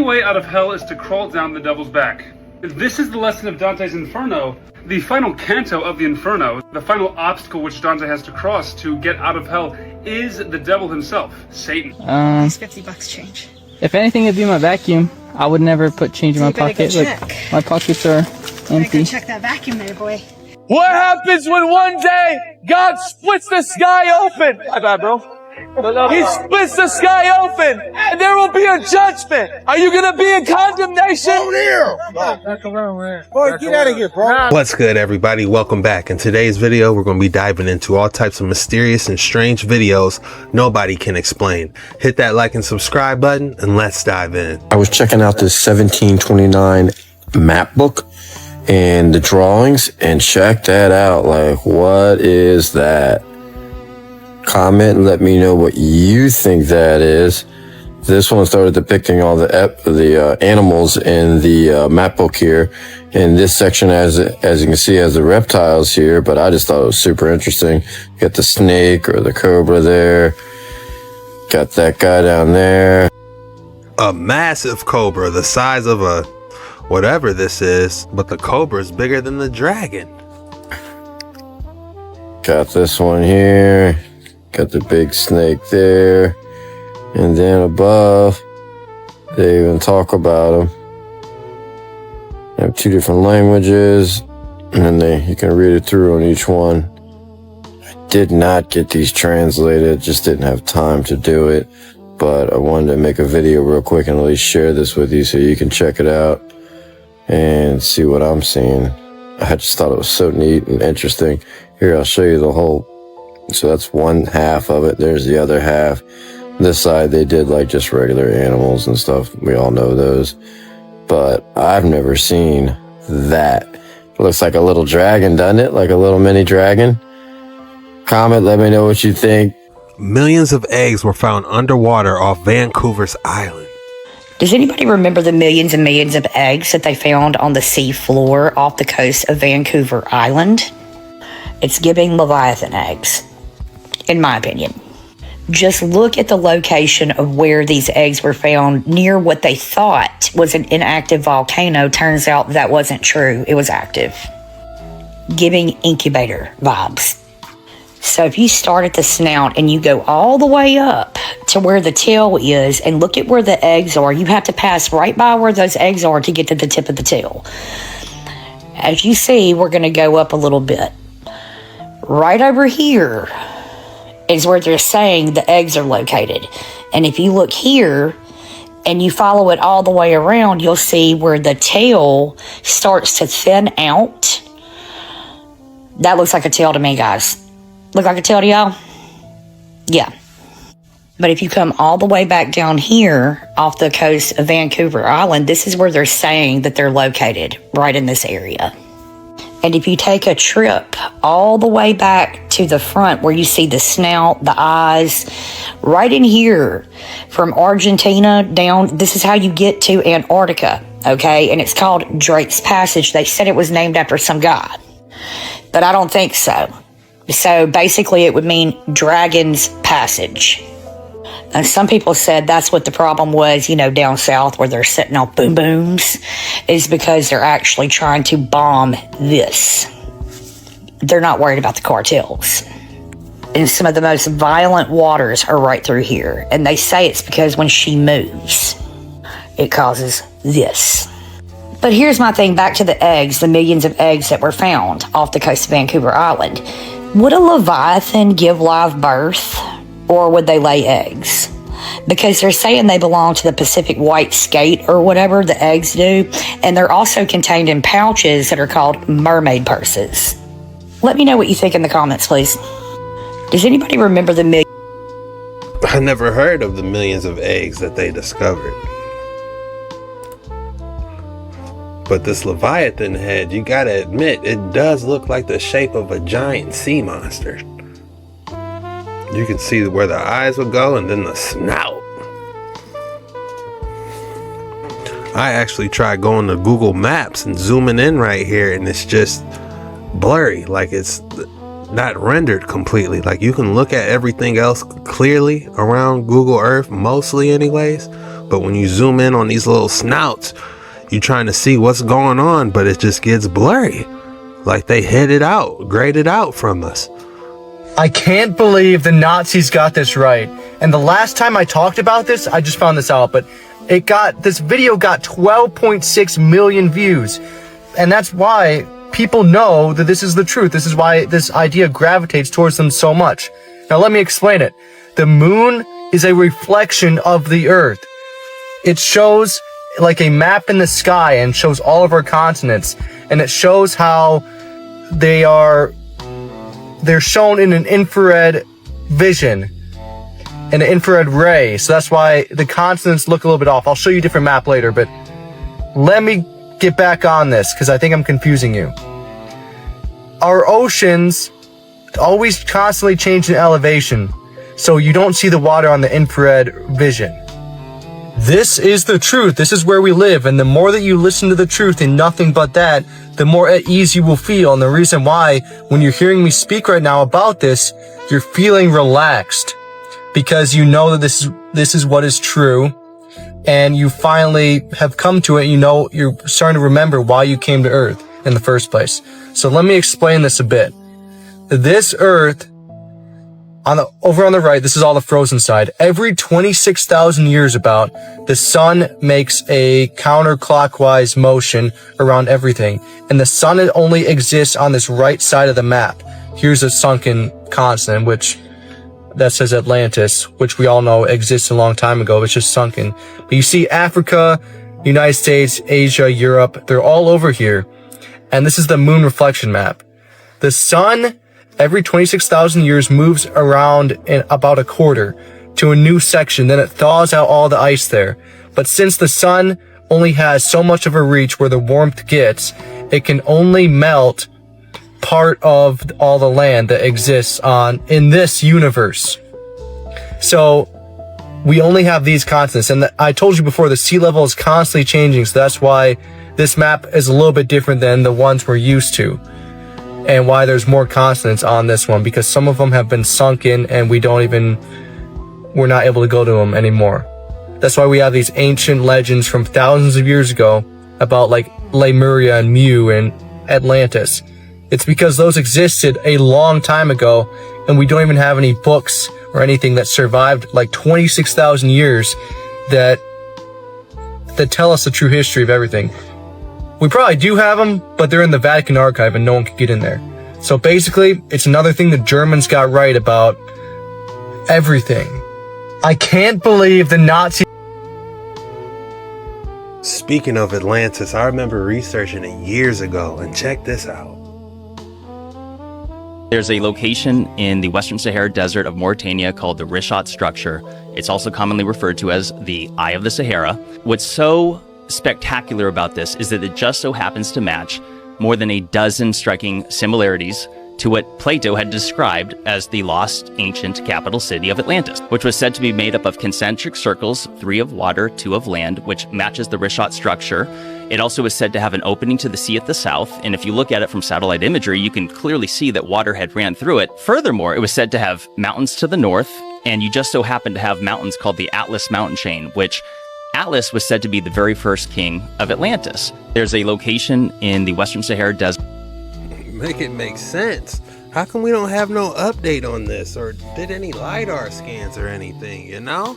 only way out of hell is to crawl down the devil's back. This is the lesson of Dante's Inferno, the final canto of the Inferno. The final obstacle which Dante has to cross to get out of hell is the devil himself, Satan. It's $50 change. If anything, it'd be my vacuum. I would never put change in my pocket. Look, my pockets are empty. Go check that vacuum there, boy. What happens when one day God splits the sky open? My bad, bro. He splits the sky open, and there will be a judgment. Are you gonna be in condemnation? Boy, get out of here, bro. What's good, everybody? Welcome back. In today's video, we're going to be diving into all types of mysterious and strange videos nobody can explain. Hit that like and subscribe button, and let's dive in. I was checking out this 1729 map book and the drawings, and check that out. Like, what is that? Comment and let me know what you think that is. This one started depicting all the animals in the map book here. In this section, as you can see, has the reptiles here, but I just thought it was super interesting. You got the snake or the cobra there. Got that guy down there. A massive cobra, the size of a whatever this is, but the cobra is bigger than the dragon. Got this one here. Got the big snake there. And then above, they even talk about them. They have two different languages, and then you can read it through on each one. I did not get these translated, just didn't have time to do it. But I wanted to make a video real quick and at least share this with you so you can check it out and see what I'm seeing. I just thought it was so neat and interesting. Here, I'll show you the whole. So that's one half of it. There's the other half. This side, they did like just regular animals and stuff. We all know those. But I've never seen that. It looks like a little dragon, doesn't it? Like a little mini dragon. Comment, let me know what you think. Millions of eggs were found underwater off Vancouver's island. Does anybody remember the millions and millions of eggs that they found on the sea floor off the coast of Vancouver Island? It's giving Leviathan eggs, in my opinion. Just look at the location of where these eggs were found near what they thought was an inactive volcano. Turns out that wasn't true. It was active. Giving incubator vibes. So if you start at the snout and you go all the way up to where the tail is and look at where the eggs are, you have to pass right by where those eggs are to get to the tip of the tail. As you see, we're going to go up a little bit. Right over here is where they're saying the eggs are located. And if you look here and you follow it all the way around, you'll see where the tail starts to thin out. That looks like a tail to me, guys. Look like a tail to y'all? Yeah. But if you come all the way back down here off the coast of Vancouver Island, this is where they're saying that they're located, right in this area. And if you take a trip all the way back to the front where you see the snout, the eyes, right in here from Argentina down, this is how you get to Antarctica, okay? And it's called Drake's Passage. They said it was named after some god, but I don't think so. So basically it would mean Dragon's Passage. And some people said that's what the problem was, you know, down south where they're sitting on boom booms, is because they're actually trying to bomb this. They're not worried about the cartels. And some of the most violent waters are right through here. And they say it's because when she moves, it causes this. But here's my thing, back to the eggs, the millions of eggs that were found off the coast of Vancouver Island. Would a Leviathan give live birth? Or would they lay eggs? Because they're saying they belong to the Pacific white skate or whatever the eggs do. And they're also contained in pouches that are called mermaid purses. Let me know what you think in the comments, please. Does anybody remember the million? I never heard of the millions of eggs that they discovered. But this Leviathan head, you gotta admit, it does look like the shape of a giant sea monster. You can see where the eyes would go and then the snout. I actually tried going to Google Maps and zooming in right here, and it's just blurry. Like it's not rendered completely. Like you can look at everything else clearly around Google Earth, mostly anyways, but when you zoom in on these little snouts, you're trying to see what's going on, but it just gets blurry. Like they hid it out, graded out from us. I can't believe the Nazis got this right. And the last time I talked about this, I just found this out, but this video got 12.6 million views. And that's why people know that this is the truth. This is why this idea gravitates towards them so much. Now let me explain it. The moon is a reflection of the earth. It shows like a map in the sky and shows all of our continents. And it shows how they're shown in an infrared vision, an infrared ray. So that's why the continents look a little bit off. I'll show you a different map later, but let me get back on this because I think I'm confusing you. Our oceans always constantly change in elevation, so you don't see the water on the infrared vision. This is the truth. This is where we live, and the more that you listen to the truth and nothing but that, the more at ease you will feel. And the reason why, when you're hearing me speak right now about this, you're feeling relaxed because you know that this is what is true, and you finally have come to it. You know, you're starting to remember why you came to Earth in the first place. So let me explain this a bit. This Earth, over on the right, this is all the frozen side. Every 26,000 years about, the sun makes a counterclockwise motion around everything. And the sun only exists on this right side of the map. Here's a sunken continent, that says Atlantis, which we all know exists a long time ago. It's just sunken. But you see Africa, United States, Asia, Europe, they're all over here. And this is the moon reflection map. The sun, every 26,000 years, moves around in about a quarter to a new section. Then it thaws out all the ice there. But since the sun only has so much of a reach where the warmth gets, it can only melt part of all the land that exists in this universe. So we only have these continents. And I told you before, the sea level is constantly changing. So that's why this map is a little bit different than the ones we're used to. And why there's more continents on this one, because some of them have been sunken and we're not able to go to them anymore. That's why we have these ancient legends from thousands of years ago about like Lemuria and Mu and Atlantis. It's because those existed a long time ago and we don't even have any books or anything that survived like 26,000 years that tell us the true history of everything. We probably do have them, but they're in the Vatican archive and no one can get in there. So basically, it's another thing the Germans got right about everything. I can't believe the Nazis... Speaking of Atlantis, I remember researching it years ago, and check this out. There's a location in the Western Sahara Desert of Mauritania called the Richat structure. It's also commonly referred to as the Eye of the Sahara. What's so spectacular about this is that it just so happens to match more than a dozen striking similarities to what Plato had described as the lost ancient capital city of Atlantis, which was said to be made up of concentric circles, 3 of water, 2 of land, which matches the Richat structure. It also is said to have an opening to the sea at the south, and if you look at it from satellite imagery, you can clearly see that water had ran through it. Furthermore, it was said to have mountains to the north, and you just so happen to have mountains called the Atlas mountain chain, which Atlas was said to be the very first king of Atlantis. There's a location in the Western Sahara Desert. Make it make sense. How come we don't have no update on this or did any LiDAR scans or anything, you know?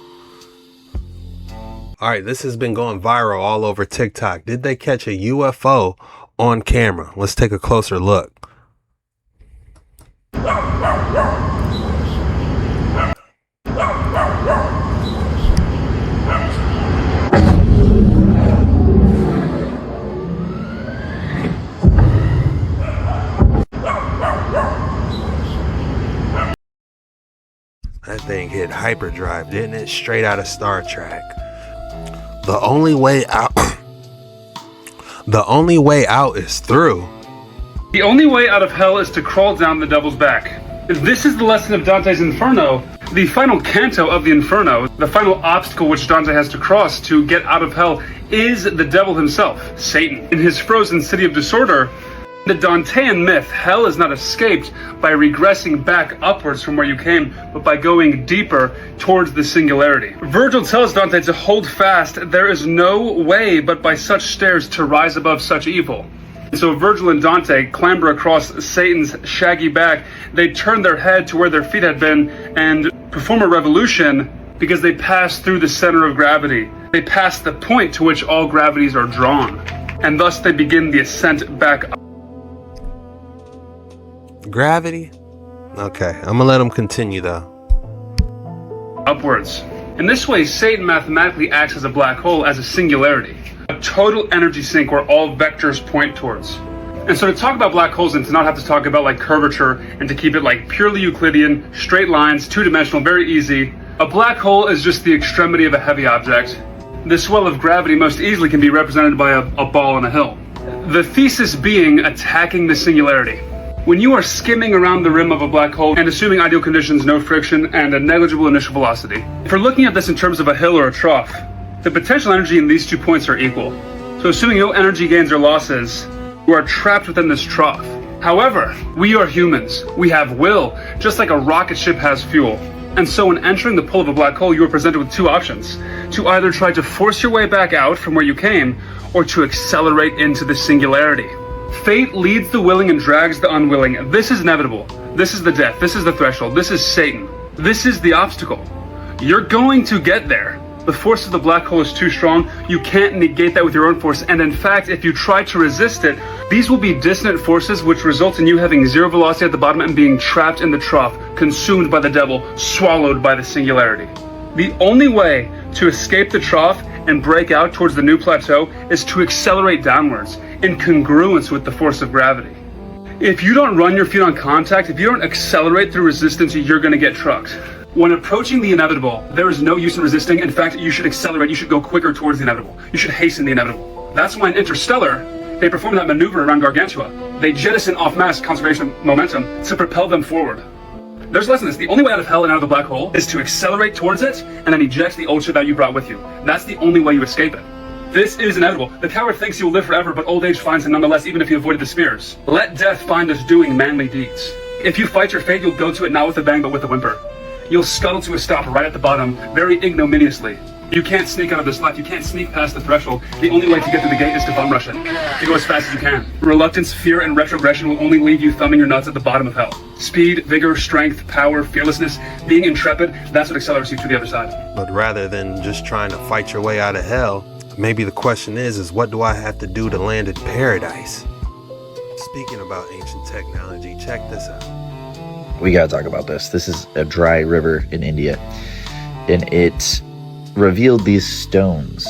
Alright, this has been going viral all over TikTok. Did they catch a UFO on camera? Let's take a closer look. That thing hit hyperdrive, didn't it? Straight out of Star Trek. The only way out is through. The only way out of hell is to crawl down the devil's back. This is the lesson of Dante's Inferno, the final canto of the Inferno. The final obstacle which Dante has to cross to get out of hell is the devil himself, Satan. In his frozen city of disorder, The Dantean myth, hell is not escaped by regressing back upwards from where you came, but by going deeper towards the singularity. Virgil tells Dante to hold fast, there is no way but by such stairs to rise above such evil. And so Virgil and Dante clamber across Satan's shaggy back, they turn their head to where their feet had been and perform a revolution because they pass through the center of gravity. They pass the point to which all gravities are drawn, and thus they begin the ascent back up. Gravity? Okay, I'm gonna let him continue though. Upwards. In this way, Satan mathematically acts as a black hole, as a singularity, a total energy sink where all vectors point towards. And so to talk about black holes and to not have to talk about like curvature and to keep it like purely Euclidean, straight lines, two-dimensional, very easy, a black hole is just the extremity of a heavy object. This well of gravity most easily can be represented by a ball on a hill. The thesis being attacking the singularity. When you are skimming around the rim of a black hole and assuming ideal conditions, no friction, and a negligible initial velocity, if we're looking at this in terms of a hill or a trough, the potential energy in these 2 points are equal. So assuming no energy gains or losses, you are trapped within this trough. However, we are humans. We have will, just like a rocket ship has fuel. And so when entering the pull of a black hole, you are presented with 2 options. To either try to force your way back out from where you came, or to accelerate into the singularity. Fate leads the willing and drags the unwilling. This is inevitable. This is the death. This is the threshold. This is Satan. This is the obstacle. You're going to get there. The force of the black hole is too strong. You can't negate that with your own force. And in fact, if you try to resist it, these will be dissonant forces which result in you having zero velocity at the bottom and being trapped in the trough, consumed by the devil, swallowed by the singularity. The only way to escape the trough and break out towards the new plateau is to accelerate downwards in congruence with the force of gravity. If you don't run your feet on contact, if you don't accelerate through resistance, you're going to get trucked. When approaching the inevitable, there is no use in resisting. In fact, you should accelerate. You should go quicker towards the inevitable. You should hasten the inevitable. That's why in Interstellar, they perform that maneuver around Gargantua. They jettison off-mass conservation momentum to propel them forward. There's less than this. The only way out of hell and out of the black hole is to accelerate towards it and then eject the old shit that you brought with you. That's the only way you escape it. This is inevitable. The coward thinks he will live forever, but old age finds him nonetheless, even if he avoided the spears. Let death find us doing manly deeds. If you fight your fate, you'll go to it not with a bang, but with a whimper. You'll scuttle to a stop right at the bottom, very ignominiously. You can't sneak out of this life. You can't sneak past the threshold. The only way to get through the gate is to bum rush it. To go as fast as you can. Reluctance, fear, and retrogression will only leave you thumbing your nuts at the bottom of hell. Speed, vigor, strength, power, fearlessness, being intrepid, that's what accelerates you to the other side. But rather than just trying to fight your way out of hell, maybe the question is what do I have to do to land in paradise? Speaking about ancient technology, check this out. We gotta talk about this. This is a dry river in India, and it revealed these stones,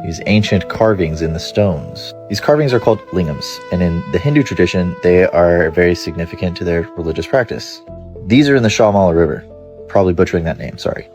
these ancient carvings in the stones. These carvings are called Lingams, and in the Hindu tradition, they are very significant to their religious practice. These are in the Shamala River. Probably butchering that name, sorry.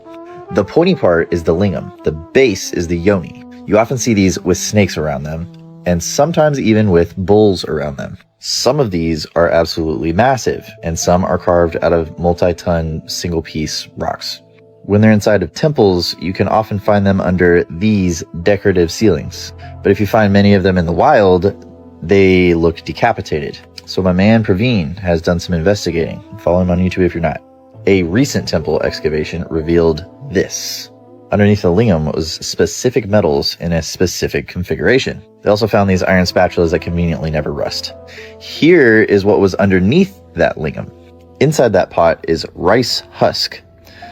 The pointy part is the lingam. The base is the yoni. You often see these with snakes around them, and sometimes even with bulls around them. Some of these are absolutely massive, and some are carved out of multi-ton single-piece rocks. When they're inside of temples, you can often find them under these decorative ceilings. But if you find many of them in the wild, they look decapitated. So my man Praveen has done some investigating. Follow him on YouTube if you're not. A recent temple excavation revealed this. Underneath the lingam was specific metals in a specific configuration. They also found these iron spatulas that conveniently never rust. Here is what was underneath that lingam. Inside that pot is rice husk.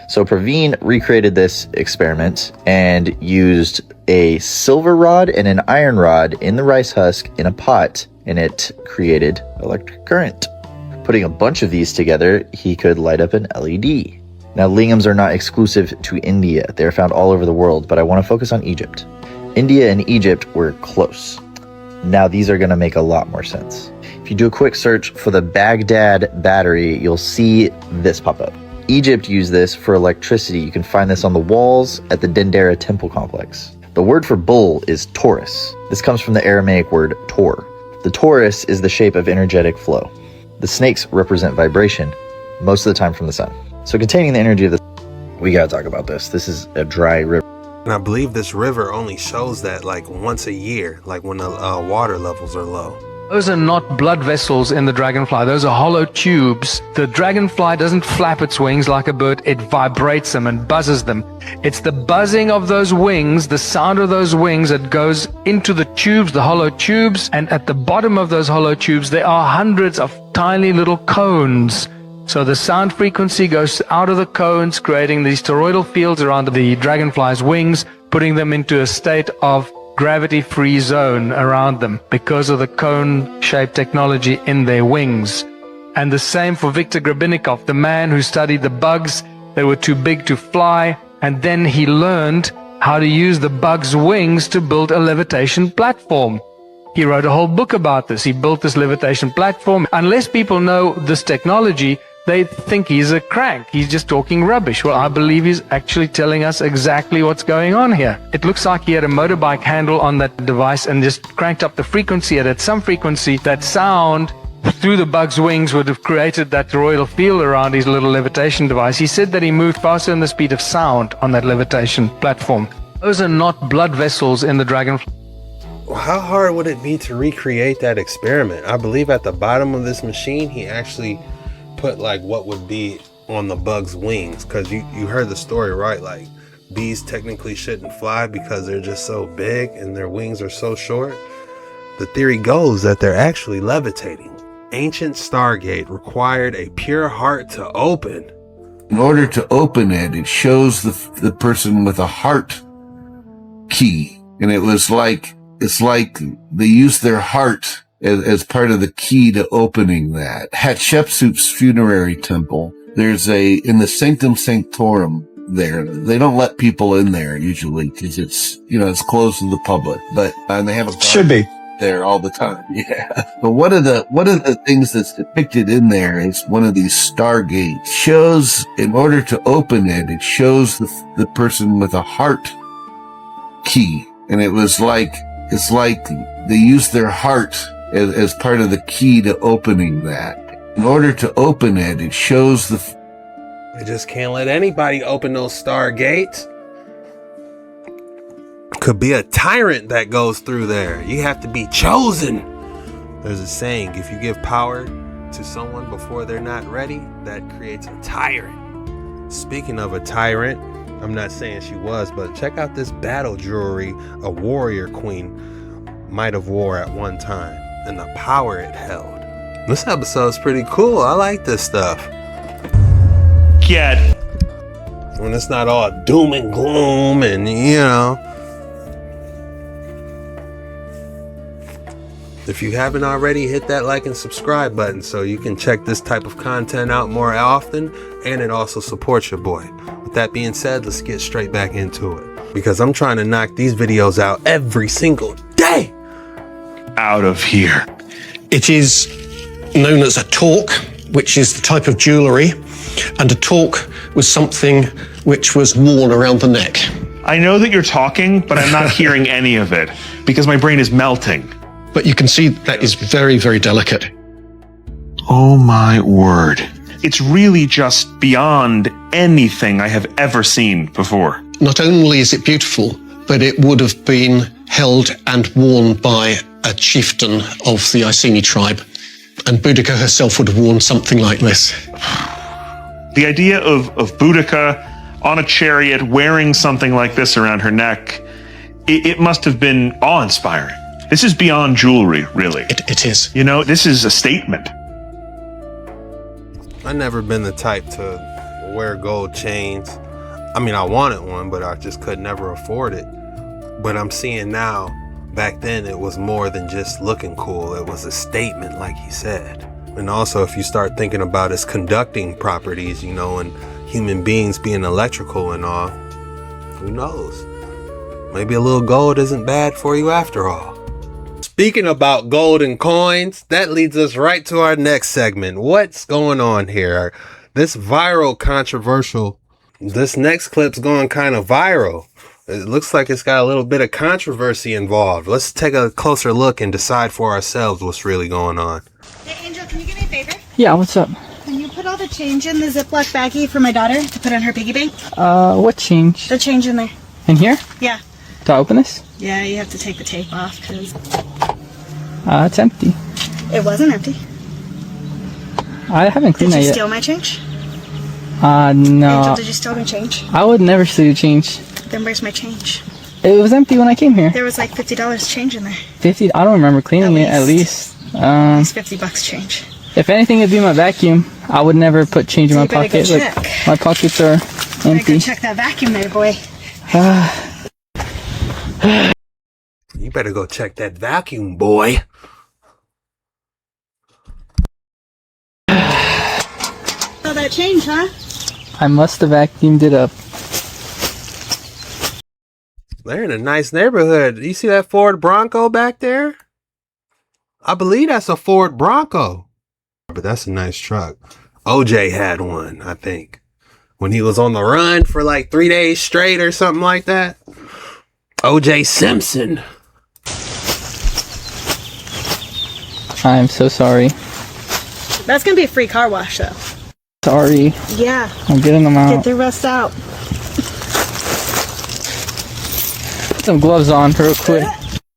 So Praveen recreated this experiment and used a silver rod and an iron rod in the rice husk in a pot, and it created electric current. Putting a bunch of these together, he could light up an LED. Now, lingams are not exclusive to India. They're found all over the world, but I want to focus on Egypt. India and Egypt were close. Now, these are going to make a lot more sense. If you do a quick search for the Baghdad battery, you'll see this pop up. Egypt used this for electricity. You can find this on the walls at the Dendera temple complex. The word for bull is torus. This comes from the Aramaic word tor. The torus is the shape of energetic flow. The snakes represent vibration, most of the time from the sun. So containing the energy of the... We gotta talk about this. This is a dry river. And I believe this river only shows that like once a year, like when the water levels are low. Those are not blood vessels in the dragonfly. Those are hollow tubes. The dragonfly doesn't flap its wings like a bird. It vibrates them and buzzes them. It's the buzzing of those wings, the sound of those wings that goes into the tubes, the hollow tubes. And at the bottom of those hollow tubes, there are hundreds of tiny little cones. So the sound frequency goes out of the cones, creating these toroidal fields around the dragonfly's wings, putting them into a state of gravity-free zone around them because of the cone-shaped technology in their wings. And the same for Viktor Grabinikov, the man who studied the bugs that were too big to fly, and then he learned how to use the bug's wings to build a levitation platform. He wrote a whole book about this. He built this levitation platform. Unless people know this technology, they think he's a crank. He's just talking rubbish. Well, I believe he's actually telling us exactly what's going on here. It looks like he had a motorbike handle on that device and just cranked up the frequency. And at some frequency, that sound through the bug's wings would have created that toroidal field around his little levitation device. He said that he moved faster than the speed of sound on that levitation platform. Those are not blood vessels in the dragonfly. How hard would it be to recreate that experiment? I believe at the bottom of this machine, he actually put like what would be on the bug's wings, because you heard the story, right? Like bees technically shouldn't fly because they're just so big and their wings are so short. The theory goes that they're actually levitating. Ancient Stargate required a pure heart to open. In order to open it, it shows the person with a heart key, and it's like they used their heart as part of the key to opening that. Hatshepsut's funerary temple, there's in the Sanctum Sanctorum there, they don't let people in there usually because it's closed to the public, and they have a Should be. there all the time. Yeah. But one of the things that's depicted in there is one of these Stargates. Shows, in order to open it, it shows the person with a heart key. And it's like they used their heart as part of the key to opening that. In order to open it, it shows They just can't let anybody open those Stargates. Could be a tyrant that goes through there. You have to be chosen. There's a saying, if you give power to someone before they're not ready, that creates a tyrant. Speaking of a tyrant, I'm not saying she was, but check out this battle jewelry a warrior queen might have wore at one time and the power it held. This episode's pretty cool. I like this stuff. Get. When it's not all doom and gloom and, If you haven't already, hit that like and subscribe button so you can check this type of content out more often, and it also supports your boy. With that being said, let's get straight back into it, because I'm trying to knock these videos out every single day. Out of here. It is known as a Torc, which is the type of jewellery, and a Torc was something which was worn around the neck. I know that you're talking, but I'm not hearing any of it because my brain is melting. But you can see that is very, very delicate. Oh my word. It's really just beyond anything I have ever seen before. Not only is it beautiful, but it would have been held and worn by a chieftain of the Iceni tribe. And Boudica herself would have worn something like this. The idea of Boudica on a chariot wearing something like this around her neck, it must have been awe-inspiring. This is beyond jewelry, really. It is. This is a statement. I've never been the type to wear gold chains. I mean, I wanted one, but I just could never afford it. But I'm seeing now, back then it was more than just looking cool. It was a statement, like he said. And also, if you start thinking about its conducting properties, and human beings being electrical and all, who knows? Maybe a little gold isn't bad for you after all. Speaking about gold and coins, that leads us right to our next segment. What's going on here? This next clip's going kind of viral. It looks like it's got a little bit of controversy involved. Let's take a closer look and decide for ourselves what's really going on. Hey, Angel, can you give me a favor? Yeah, what's up? Can you put all the change in the Ziploc baggie for my daughter to put on her piggy bank? What change? The change in there. In here? Yeah. Do I open this? Yeah, you have to take the tape off because... It's empty. It wasn't empty. I haven't cleaned Did that you yet. steal my change? No. Angel, did you steal my change? I would never steal your change. Then where's my change? It was empty when I came here. There was like $50 change in there. 50? I don't remember cleaning it, at least. It's $50 change. If anything, it'd be my vacuum. I would never put change in my You better go pocket. Look, check. my pockets are Better empty. go check that vacuum there, boy. You better go check that vacuum, boy. Oh, that change, huh? I must have vacuumed it up. They're in a nice neighborhood. You see that Ford Bronco back there? I believe that's a Ford Bronco. But that's a nice truck. OJ had one, I think. When he was on the run for like 3 days straight or something like that. OJ Simpson. I'm so sorry. That's gonna be a free car wash, though. Sorry. Yeah. I'm getting them out. Get the rest out. Put some gloves on real quick.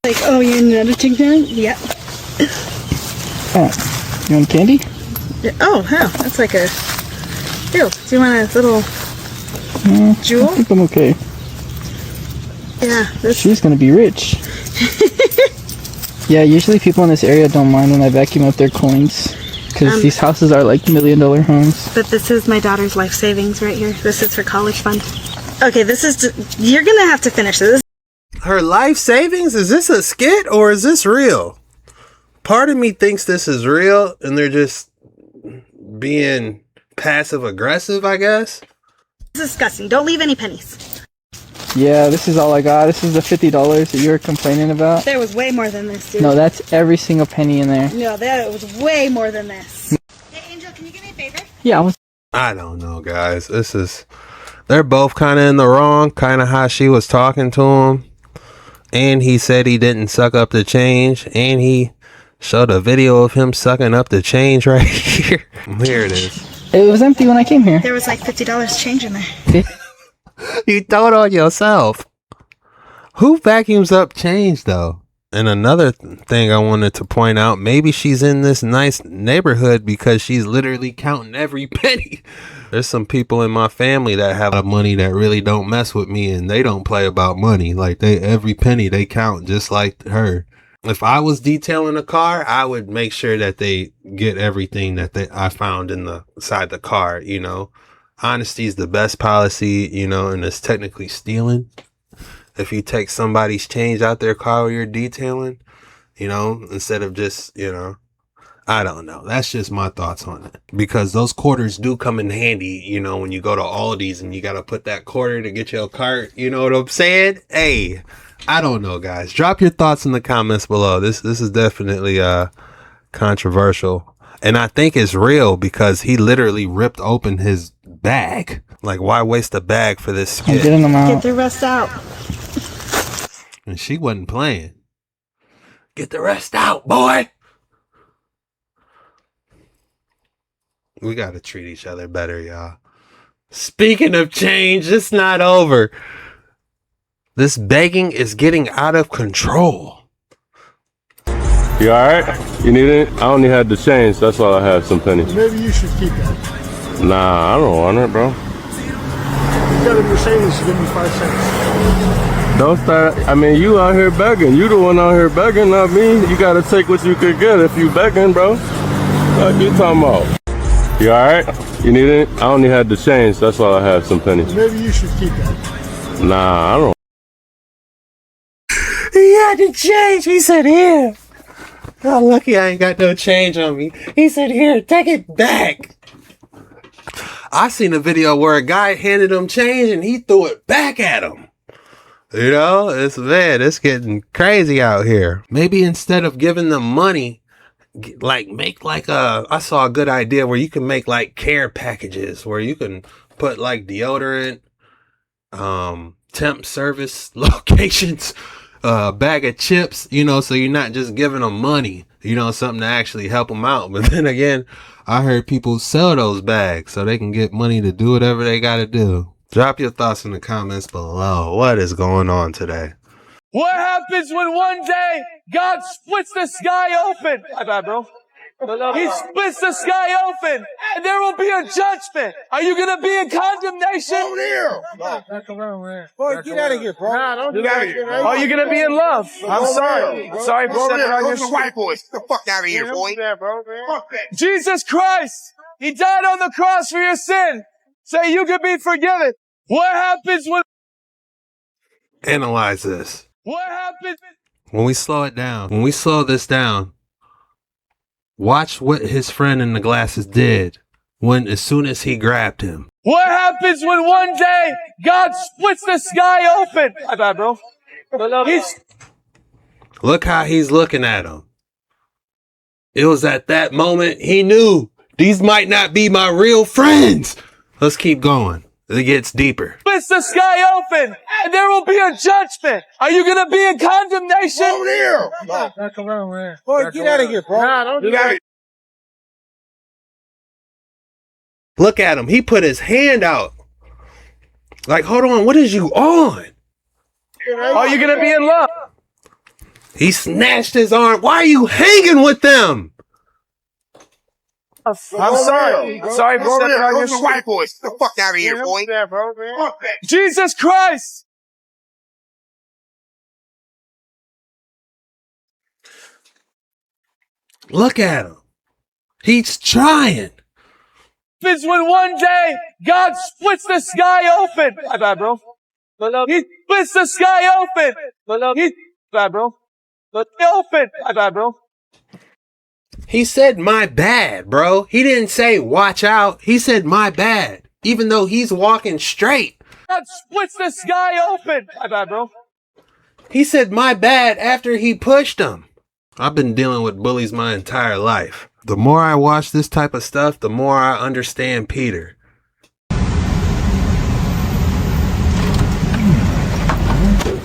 Like, oh, you're in another tank now? Yep. Oh, you want candy? Yeah. Oh, hell, that's like a... Ew, do you want a little jewel? I think I'm okay. Yeah, this... She's gonna be rich. Yeah, usually people in this area don't mind when I vacuum up their coins. Because these houses are like $1 million homes. But this is my daughter's life savings right here. This is her college fund. Okay, this is... You're gonna have to finish this. Her life savings? Is this a skit or is this real? Part of me thinks this is real and they're just being passive aggressive, I guess. This is disgusting. Don't leave any pennies. Yeah, this is all I got. This is the $50 that you were complaining about. There was way more than this, dude. No, that's every single penny in there. No, there was way more than this. Hey, Angel, can you give me a favor? Yeah, I don't know, guys. They're both kind of in the wrong, kind of how she was talking to him. And he said he didn't suck up the change. And he showed a video of him sucking up the change right here. Here it is. It was empty when I came here. There was like $50 change in there. You throw it on yourself. Who vacuums up change, though? And another thing I wanted to point out, maybe she's in this nice neighborhood because she's literally counting every penny. There's some people in my family that have money that really don't mess with me and they don't play about money. Like every penny they count just like her. If I was detailing a car, I would make sure that they get everything that I found inside the car, you know. Honesty is the best policy, you know, and it's technically stealing. If you take somebody's change out their car while you're detailing, you know, instead of just, you know, I don't know. That's just my thoughts on it. Because those quarters do come in handy, you know, when you go to Aldi's and you got to put that quarter to get your cart. You know what I'm saying? Hey, I don't know, guys. Drop your thoughts in the comments below. This is definitely controversial. And I think it's real because he literally ripped open his bag. Like, why waste a bag for this skit? I'm getting them out. Get the rest out. And she wasn't playing. Get the rest out, boy. We got to treat each other better, y'all. Speaking of change, it's not over. This begging is getting out of control. You alright? You need it? I only had the change. That's all I had, some pennies. Maybe you should keep that. Nah, I don't want it, bro. You got a Mercedes, give me 5 cents. Don't start. I mean, you out here begging. You the one out here begging, not me. You gotta take what you could get if you begging, bro. What you talking about? You alright? You need it? I only had the change. That's all I had, some pennies. Maybe you should keep that. Nah, I don't. He had to change. He said, here. Oh, lucky I ain't got no change on me. He said, here, take it back. I seen a video where a guy handed him change and he threw it back at him. You know, it's getting crazy out here. Maybe instead of giving them money, make I saw a good idea where you can make like care packages where you can put like deodorant, temp service locations, bag of chips, you know, so you're not just giving them money, you know, something to actually help them out. But then again, I heard people sell those bags so they can get money to do whatever they got to do. Drop your thoughts in the comments below. What is going on today? What happens when one day God splits the sky open? My bad, bro. He splits the sky open, and there will be a judgment. Are you going to be in condemnation? Boy, get out of here, bro. Nah, don't get out of here. Are you going to be in love? I'm sorry. Sorry for stepping on your Those are white boys. Get the fuck out of here, boy. Jesus Christ, He died on the cross for your sin, so you can be forgiven. What happens when... Analyze this. What happens... When we slow it down, when we slow this down, watch what his friend in the glasses did as soon as he grabbed him. What happens when one day God splits the sky open? My bad, bro. Look how he's looking at him. It was at that moment he knew these might not be my real friends. Let's keep going. It gets deeper. Splits the sky open, and there will be a judgment. Are you going to be in condemnation? Boy, get out of here, bro. Nah, don't get out of here. Look at him. He put his hand out. Like, hold on. What is you on? Are you going to be in love? He snatched his arm. Why are you hanging with them? I'm sorry. Sorry for stepping on Those are white boys. Get the fuck out of here, boy. Jesus Christ! Look at him. He's trying. It's when one day God splits the sky open. My bad, bro. He splits the sky open. He bad, bro. Open. My bad, bro. He said my bad, bro. He didn't say watch out. He said my bad. Even though he's walking straight. God splits the sky open. My bad, bro. He said my bad after he pushed him. I've been dealing with bullies my entire life. The more I watch this type of stuff, the more I understand Peter.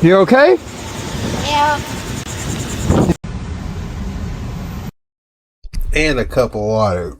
You okay? Yeah. And a cup of water.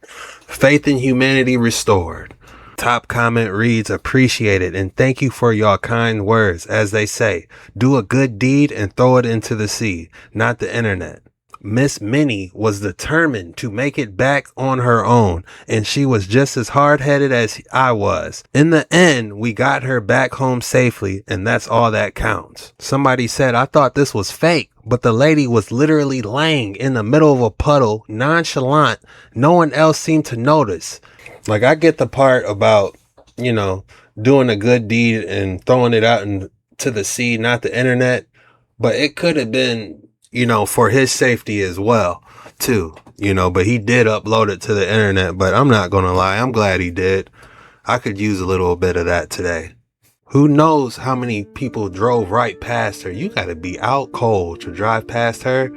Faith in humanity restored. Top comment reads, appreciate it and thank you for your kind words. As they say, do a good deed and throw it into the sea, not the internet. Miss Minnie was determined to make it back on her own, and she was just as hard-headed as I was. In the end, we got her back home safely, and that's all that counts. Somebody said, I thought this was fake, but the lady was literally laying in the middle of a puddle, nonchalant. No one else seemed to notice. Like, I get the part about, doing a good deed and throwing it out into the sea, not the internet, but it could have been, for his safety as well, too, but he did upload it to the internet. But I'm not going to lie. I'm glad he did. I could use a little bit of that today. Who knows how many people drove right past her? You got to be out cold to drive past her.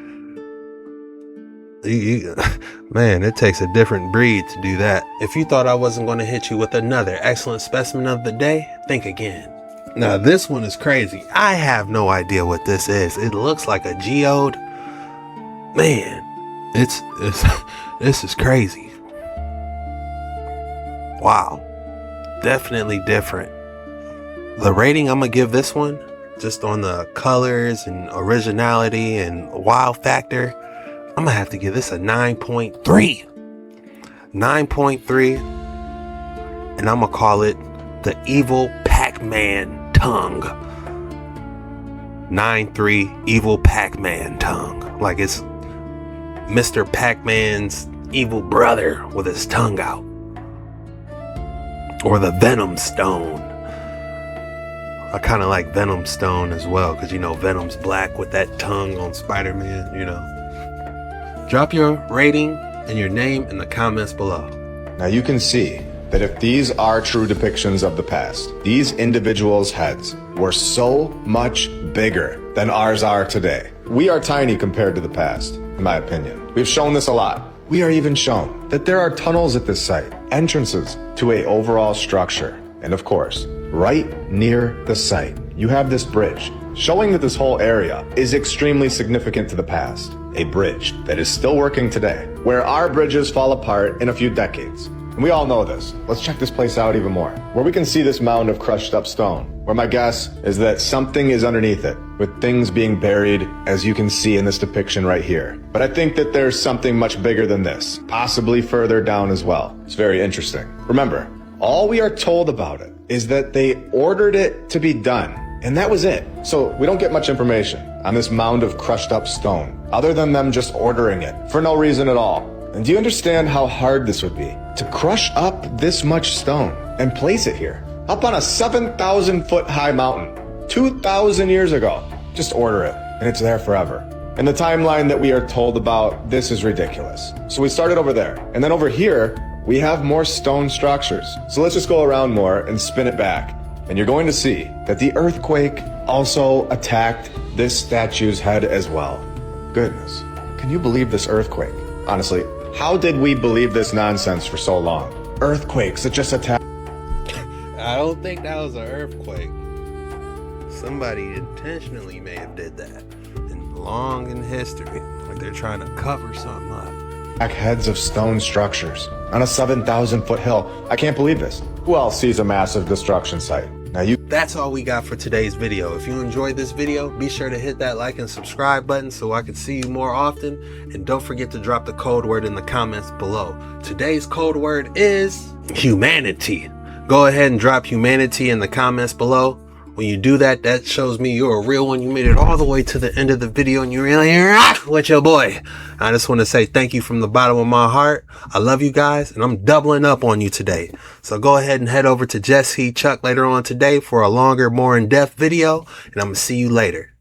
Man, it takes a different breed to do that. If you thought I wasn't going to hit you with another excellent specimen of the day, think again. Now, this one is crazy. I have no idea what this is. It looks like a geode. Man, this is crazy. Wow. Definitely different. The rating I'm going to give this one, just on the colors and originality and wow factor, I'm going to have to give this a 9.3. 9.3. And I'm going to call it the evil Pac-Man tongue. 9.3 evil Pac-Man tongue. Like it's Mr. Pac-Man's evil brother with his tongue out. Or the Venom Stone. I kind of like Venom Stone as well, because Venom's black with that tongue on Spider-Man, Drop your rating and your name in the comments below. Now you can see that if these are true depictions of the past, these individuals' heads were so much bigger than ours are today. We are tiny compared to the past, in my opinion. We've shown this a lot. We are even shown that there are tunnels at this site, entrances to an overall structure. And of course, right near the site, you have this bridge, showing that this whole area is extremely significant to the past. A bridge that is still working today, where our bridges fall apart in a few decades. And we all know this. Let's check this place out even more. Where we can see this mound of crushed up stone, where my guess is that something is underneath it, with things being buried, as you can see in this depiction right here. But I think that there's something much bigger than this, possibly further down as well. It's very interesting. Remember, all we are told about it is that they ordered it to be done, and that was it. So we don't get much information on this mound of crushed up stone, other than them just ordering it for no reason at all. And do you understand how hard this would be to crush up this much stone and place it here, up on a 7,000 foot high mountain, 2,000 years ago? Just order it, and it's there forever. And the timeline that we are told about, this is ridiculous. So we started over there, and then over here, we have more stone structures. So let's just go around more and spin it back. And you're going to see that the earthquake also attacked this statue's head as well. Goodness, can you believe this earthquake? Honestly, how did we believe this nonsense for so long? Earthquakes that just attack. I don't think that was an earthquake. Somebody intentionally may have did that. And long in history, like they're trying to cover something up. Heads of stone structures on a 7,000 foot hill. I can't believe this. Who else sees a massive destruction site? Now That's all we got for today's video. If you enjoyed this video, be sure to hit that like and subscribe button so I can see you more often. And don't forget to drop the code word in the comments below. Today's code word is humanity. Go ahead and drop humanity in the comments below. When you do that, that shows me you're a real one. You made it all the way to the end of the video and you really rock with your boy. I just want to say thank you from the bottom of my heart. I love you guys and I'm doubling up on you today. So go ahead and head over to Jesse Chuck later on today for a longer, more in-depth video. And I'm going to see you later.